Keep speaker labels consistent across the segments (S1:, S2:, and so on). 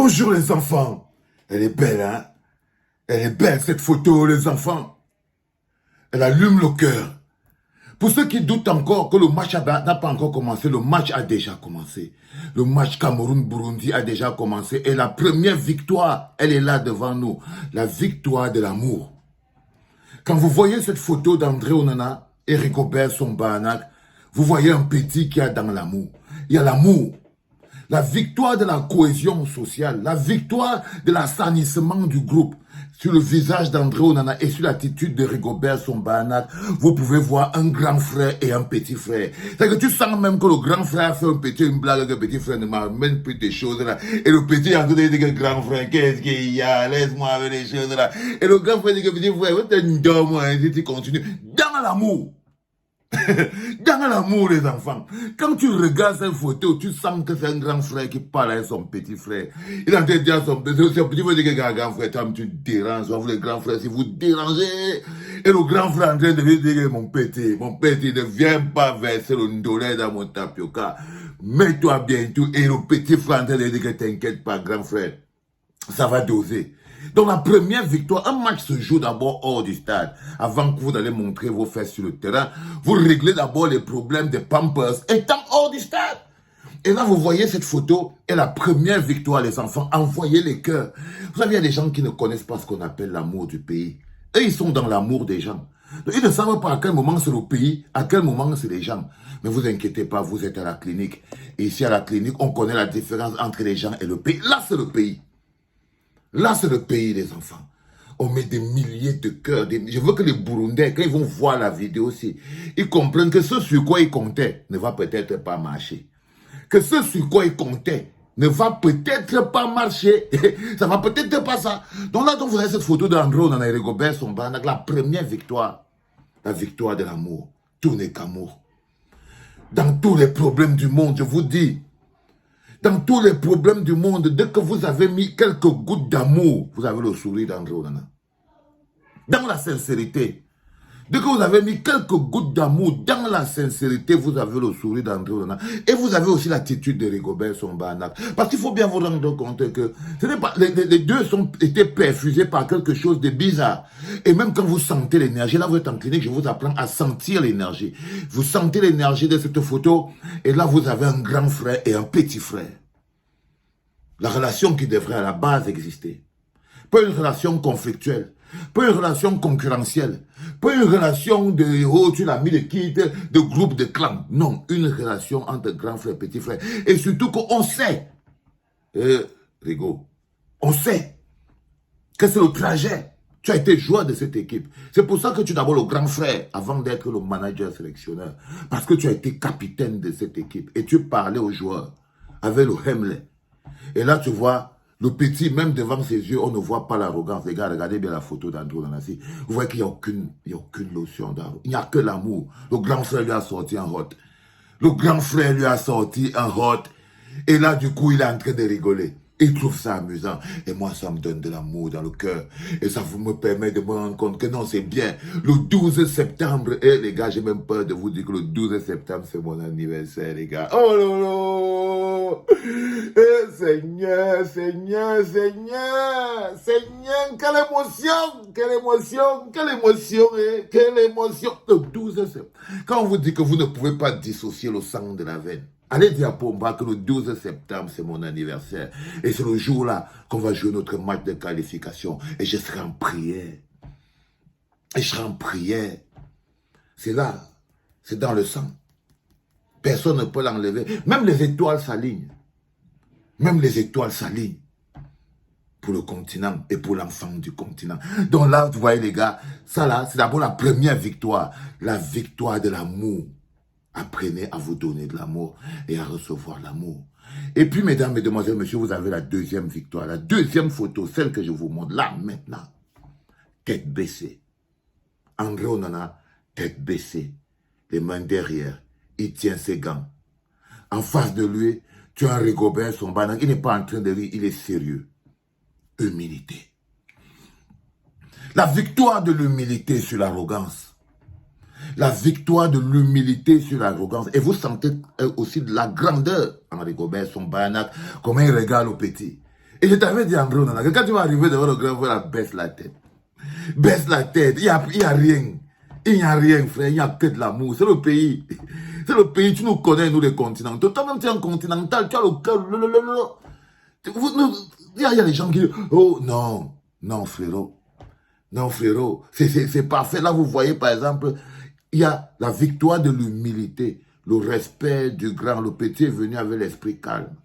S1: Bonjour les enfants. Elle est belle, hein? Elle est belle cette photo, les enfants. Elle allume le cœur. Pour ceux qui doutent encore que le match n'a pas encore commencé, le match a déjà commencé. Le match Cameroun-Burundi a déjà commencé. Et la première victoire, elle est là devant nous. La victoire de l'amour. Quand vous voyez cette photo d'André Onana et Rigobert Song-Bahanac, vous voyez un petit qui a dans l'amour. Il y a l'amour. La victoire de la cohésion sociale, la victoire de l'assainissement du groupe. Sur le visage d'André Onana et sur l'attitude de Rigobert Song-Bahanac, vous pouvez voir un grand frère et un petit frère. C'est que tu sens même que le grand frère fait une blague, que le petit frère ne m'amène plus des choses là. Et le petit a dit que le grand frère, qu'est-ce qu'il y a? Laisse-moi avec les choses là. Et le grand frère dit que le petit frère, t'es une dame, si tu continues. Dans l'amour. Dans l'amour, les enfants. Quand tu regardes cette photo, tu sens que c'est un grand frère qui parle avec son petit frère. Il est en train de dire à son petit frère, grand frère, toi, tu déranges, vous les grands frères, si vous dérangez. Et le grand frère est en train de lui dire, mon petit, ne viens pas verser le ndolé dans mon tapioca. Mets-toi bien tout. Et le petit frère est en train de lui dire que t'inquiète pas, grand frère. Ça va doser. Donc la première victoire, un match se joue d'abord hors du stade. Avant que vous allez montrer vos fesses sur le terrain, vous réglez d'abord les problèmes des Pampers étant hors du stade. Et là, vous voyez cette photo et la première victoire, les enfants, envoyez les cœurs. Vous savez, il y a des gens qui ne connaissent pas ce qu'on appelle l'amour du pays. Eux, ils sont dans l'amour des gens. Donc, ils ne savent pas à quel moment c'est le pays, à quel moment c'est les gens. Mais vous inquiétez pas, vous êtes à la clinique. Et ici, à la clinique, on connaît la différence entre les gens et le pays. Là, c'est le pays. Là, c'est le pays, les enfants. On met des milliers de cœurs. Je veux que les Burundais, quand ils vont voir la vidéo aussi, ils comprennent que ce sur quoi ils comptaient ne va peut-être pas marcher. Que ce sur quoi ils comptaient ne va peut-être pas marcher. Ça va peut-être pas ça. Donc là, vous avez cette photo d'André Onana et Rigobert Song-Bahanac, la première victoire. La victoire de l'amour. Tout n'est qu'amour. Dans tous les problèmes du monde, je vous dis, dans tous les problèmes du monde, dès que vous avez mis quelques gouttes d'amour, vous avez le sourire d'André Onana. Dans la sincérité. Dès que vous avez mis quelques gouttes d'amour dans la sincérité, vous avez le sourire d'André Onana. Et vous avez aussi l'attitude de Rigobert Song-Bahanac. Parce qu'il faut bien vous rendre compte que ce n'est pas, les deux ont été perfusés par quelque chose de bizarre. Et même quand vous sentez l'énergie, là vous êtes en clinique, je vous apprends à sentir l'énergie. Vous sentez l'énergie de cette photo, et là vous avez un grand frère et un petit frère. La relation qui devrait à la base exister. Pas une relation conflictuelle. Pas une relation concurrentielle. Pas une relation de oh, tu l'as mis de kit, de groupe, de clan. Non, une relation entre grand frère et petit frère. Et surtout qu'on sait, Rigo, on sait que c'est le trajet. Tu as été joueur de cette équipe. C'est pour ça que tu es d'abord le grand frère avant d'être le manager sélectionneur. Parce que tu as été capitaine de cette équipe. Et tu parlais aux joueurs avec le Hemley. Et là, tu vois, le petit, même devant ses yeux, on ne voit pas l'arrogance. Les gars, regardez bien la photo d'André Onana. Vous voyez qu'il n'y a aucune lotion d'arrogance. Il n'y a que l'amour. Le grand frère lui a sorti un hot. Le grand frère lui a sorti un hot. Et là, du coup, il est en train de rigoler. Il trouve ça amusant. Et moi, ça me donne de l'amour dans le cœur. Et ça me permet de me rendre compte que non, c'est bien. Le 12 septembre, et les gars, j'ai même peur de vous dire que le 12 septembre, c'est mon anniversaire, les gars. Oh là là! Eh, Seigneur, Seigneur, Seigneur, Seigneur, quelle émotion, quelle émotion, quelle émotion, quelle émotion. Le 12 septembre. Quand on vous dit que vous ne pouvez pas dissocier le sang de la veine, allez dire à Pomba que le 12 septembre, c'est mon anniversaire. Et c'est le jour-là qu'on va jouer notre match de qualification. Et je serai en prière. Et je serai en prière. C'est là. C'est dans le sang. Personne ne peut l'enlever. Même les étoiles s'alignent. Même les étoiles s'alignent. Pour le continent et pour l'enfant du continent. Donc là, vous voyez les gars, ça là, c'est d'abord la première victoire. La victoire de l'amour. Apprenez à vous donner de l'amour et à recevoir l'amour. Et puis, mesdames, mesdemoiselles, messieurs, vous avez la deuxième victoire. La deuxième photo, celle que je vous montre là, maintenant. Tête baissée. André Onana, tête baissée. Les mains derrière. Il tient ses gants. En face de lui, tu as un Rigobert Song-Bahanac. Il n'est pas en train de rire, il est sérieux. Humilité. La victoire de l'humilité sur l'arrogance. La victoire de l'humilité sur l'arrogance. Et vous sentez aussi de la grandeur en Rigobert Song-Bahanac, comment il regarde au petit. Et je t'avais dit, André Onana, que quand tu vas arriver devant le grand frère, baisse la tête. Baisse la tête. Il n'y a rien. Il n'y a rien, frère. Il n'y a que de l'amour. C'est le pays. C'est le pays. Tu nous connais, nous, les continentaux. Toi-même, tu es un continental. Tu as le cœur. Il y a des gens qui disent, oh, non. Non, frérot. Non, frérot. C'est parfait. Là, vous voyez, par exemple, il y a la victoire de l'humilité. Le respect du grand. Le petit est venu avec l'esprit calme.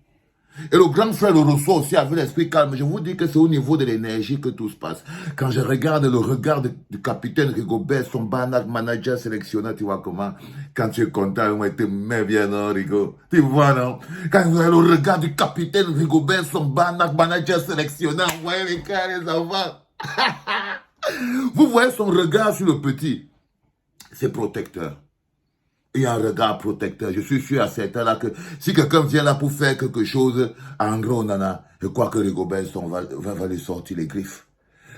S1: Et le grand frère le reçoit aussi avec l'esprit calme. Je vous dis que c'est au niveau de l'énergie que tout se passe. Quand je regarde le regard du capitaine Rigobert, son manager sélectionneur, tu vois comment, quand tu es content, moi, tu me bien, non, Rigo? Tu vois, non? Quand vous avez le regard du capitaine Rigobert, son manager sélectionneur, vous voyez les gars, les enfants. Vous voyez son regard sur le petit. C'est protecteur. Il y a un regard protecteur. Je suis sûr à certains là que si quelqu'un vient là pour faire quelque chose, en gros, nana, je crois que Rigobert va lui sortir les griffes.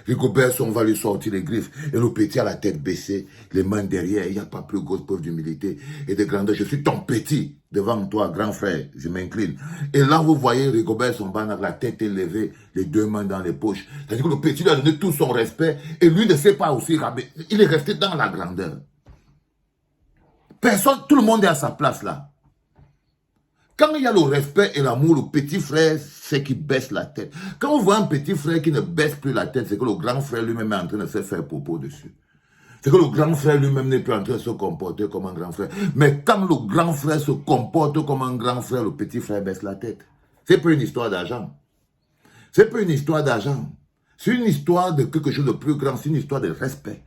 S1: Rigobert va lui sortir les griffes. Et le petit a la tête baissée, les mains derrière. Il n'y a pas plus grosse preuve d'humilité et de grandeur. Je suis ton petit devant toi, grand frère. Je m'incline. Et là, vous voyez Rigobert avec la tête élevée, les deux mains dans les poches. C'est-à-dire que le petit lui a donné tout son respect et lui ne sait pas aussi rabaisser. Il est resté dans la grandeur. Personne, tout le monde est à sa place là. Quand il y a le respect et l'amour, le petit frère, c'est qu'il baisse la tête. Quand on voit un petit frère qui ne baisse plus la tête, c'est que le grand frère lui-même est en train de se faire propos dessus. C'est que le grand frère lui-même n'est plus en train de se comporter comme un grand frère. Mais quand le grand frère se comporte comme un grand frère, le petit frère baisse la tête. C'est pas une histoire d'argent. C'est pas une histoire d'argent. C'est une histoire de quelque chose de plus grand. C'est une histoire de respect.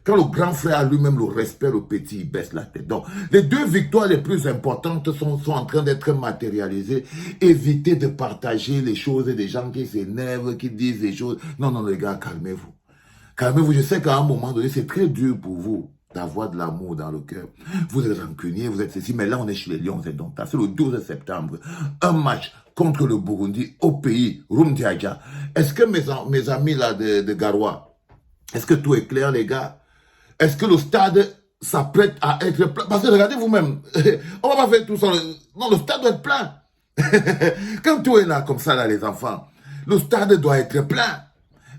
S1: Quand le grand frère a lui-même le respect, le petit, il baisse la tête. Donc, les deux victoires les plus importantes sont en train d'être matérialisées. Évitez de partager les choses des gens qui s'énervent, qui disent des choses. Non, non, les gars, calmez-vous. Calmez-vous. Je sais qu'à un moment donné, c'est très dur pour vous d'avoir de l'amour dans le cœur. Vous êtes rancunier, vous êtes ceci. Mais là, on est chez les Lions indomptables. C'est le 12 septembre. Un match contre le Burundi au pays, Rumdiaja. Est-ce que mes amis là de Garoua, est-ce que tout est clair, les gars? Est-ce que le stade s'apprête à être plein? Parce que regardez vous-même, on va pas faire tout ça. Non, le stade doit être plein. Quand tout est là, comme ça, là, les enfants, le stade doit être plein.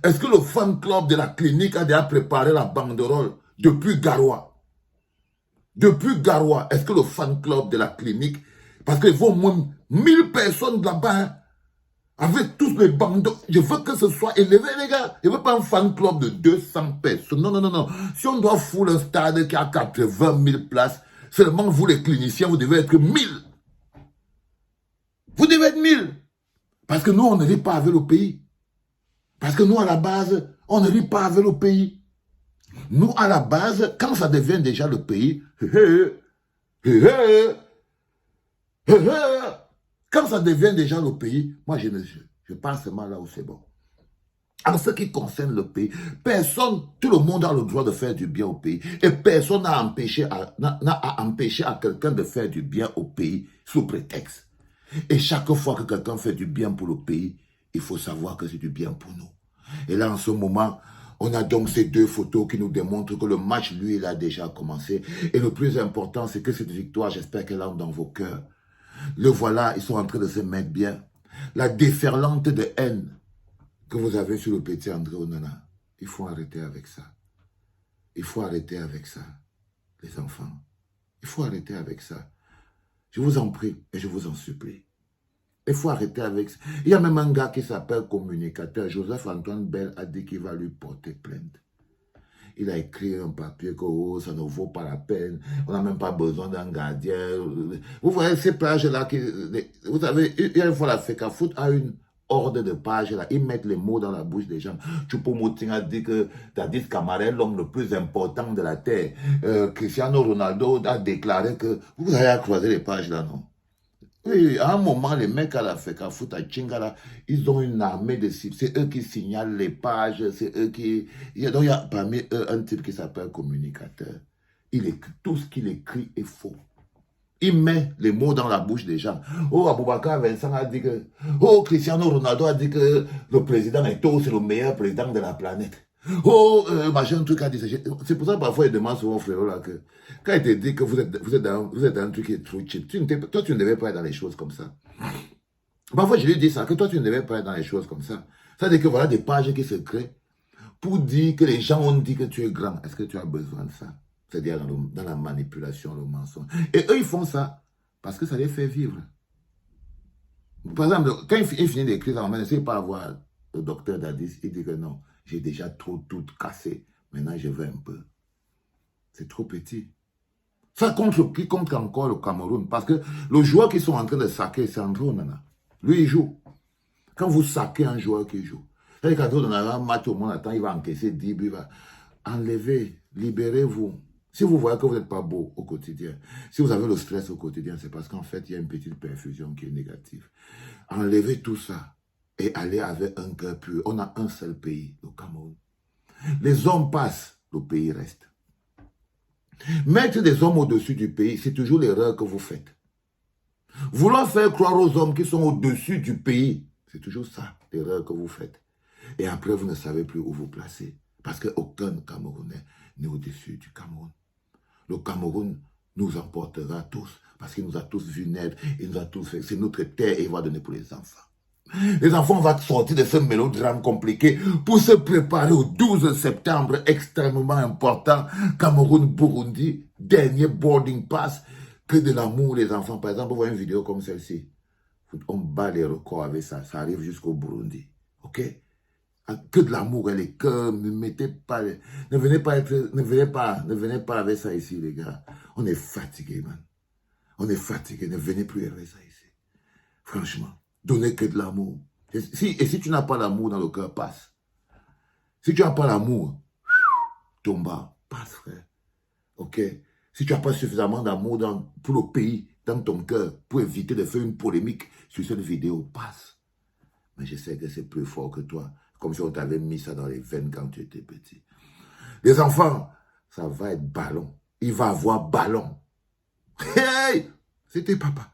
S1: Est-ce que le fan club de la clinique a déjà préparé la banderole depuis Garoua? Depuis Garoua, est-ce que le fan club de la clinique, parce qu'il faut au moins 1000 personnes là-bas, hein, avec tous les bandeaux, je veux que ce soit élevé, les gars. Je ne veux pas un fan club de 200 personnes. Non, non, non, non. Si on doit fouler un stade qui a 80 000 places, seulement vous, les cliniciens, vous devez être 1000. Vous devez être 1000. Parce que nous, on ne rit pas avec le pays. Parce que nous, à la base, on ne rit pas avec le pays. Nous, à la base, quand ça devient déjà le pays, quand ça devient déjà le pays, moi je pense seulement là où c'est bon. En ce qui concerne le pays, personne, tout le monde a le droit de faire du bien au pays. Et personne n'a empêché à quelqu'un de faire du bien au pays sous prétexte. Et chaque fois que quelqu'un fait du bien pour le pays, il faut savoir que c'est du bien pour nous. Et là, en ce moment, on a donc ces deux photos qui nous démontrent que le match, lui, il a déjà commencé. Et le plus important, c'est que cette victoire, j'espère qu'elle entre dans vos cœurs. Le voilà, ils sont en train de se mettre bien. La déferlante de haine que vous avez sur le petit André Onana, il faut arrêter avec ça. Il faut arrêter avec ça, les enfants. Il faut arrêter avec ça. Je vous en prie et je vous en supplie. Il faut arrêter avec ça. Il y a même un gars qui s'appelle communicateur. Joseph-Antoine Bell a dit qu'il va lui porter plainte. Il a écrit un papier que oh, ça ne vaut pas la peine. On n'a même pas besoin d'un gardien. Vous voyez ces pages-là. Vous savez, il y a une fois la FECAFOOT a une horde de pages là. Ils mettent les mots dans la bouche des gens. Choupo-Moting a dit que Tadis Camara est l'homme le plus important de la Terre. Cristiano Ronaldo a déclaré que... Vous avez croisé les pages là, non? Oui, à un moment, les mecs à la FECAFOOT, à Tchingala, ils ont une armée de cibles. C'est eux qui signalent les pages, c'est eux qui... Donc, il y a parmi eux un type qui s'appelle communicateur. Il écrit, tout ce qu'il écrit est faux. Il met les mots dans la bouche des gens. Oh, Aboubakar Vincent a dit que... Oh, Cristiano Ronaldo a dit que le président Eto'o, c'est le meilleur président de la planète. Oh, machin, truc a dit. C'est pour ça que parfois il demande souvent frérot là que quand il te dit que vous êtes dans un truc qui est trop cheap, toi tu ne devais pas être dans les choses comme ça. Parfois, je lui dis ça, que toi, tu ne devais pas être dans les choses comme ça. Ça veut dire que voilà des pages qui se créent pour dire que les gens ont dit que tu es grand. Est-ce que tu as besoin de ça? C'est-à-dire dans la manipulation, le mensonge. Et eux, ils font ça parce que ça les fait vivre. Par exemple, quand il finit d'écrire, on n'essaie pas avoir le docteur Dadis, il dit que non, j'ai déjà trop tout cassé. Maintenant, je veux un peu. C'est trop petit. Ça contre qui compte encore le Cameroun? Parce que le joueur qu'ils sont en train de saquer, c'est André Onana. Lui, il joue. Quand vous saquez un joueur qui joue, c'est-à-dire qu'André Onana, un match au moins, attend, il va encaisser 10 buts, il va enlever, libérez-vous. Si vous voyez que vous n'êtes pas beau au quotidien, si vous avez le stress au quotidien, c'est parce qu'en fait, il y a une petite perfusion qui est négative. Enlevez tout ça et allez avec un cœur pur. On a un seul pays, le Cameroun. Les hommes passent, le pays reste. Mettre des hommes au-dessus du pays, c'est toujours l'erreur que vous faites. Vouloir faire croire aux hommes qui sont au-dessus du pays, c'est toujours ça, l'erreur que vous faites. Et après, vous ne savez plus où vous placer. Parce qu'aucun Camerounais n'est au-dessus du Cameroun. Le Cameroun nous emportera tous, parce qu'il nous a tous vus naître, il nous a tous fait. C'est notre terre et il va donner pour les enfants. Les enfants vont sortir de ce mélodrame compliqué pour se préparer au 12 septembre, extrêmement important, Cameroun-Burundi, dernier boarding pass, que de l'amour, les enfants. Par exemple, vous voyez une vidéo comme celle-ci. On bat les records avec ça, ça arrive jusqu'au Burundi. Ok? Que de l'amour et les cœurs, ne mettez pas, ne venez pas avec ça ici, les gars. On est fatigué, man. On est fatigué, ne venez plus avec ça ici. Franchement, donnez que de l'amour. Et si tu n'as pas l'amour dans le cœur, passe. Si tu n'as pas l'amour, tomba, passe, frère. Ok? Si tu n'as pas suffisamment d'amour pour le pays, dans ton cœur, pour éviter de faire une polémique sur cette vidéo, passe. Mais je sais que c'est plus fort que toi. Comme si on t'avait mis ça dans les veines quand tu étais petit. Les enfants, ça va être ballon. Il va avoir ballon. Hey! C'était papa.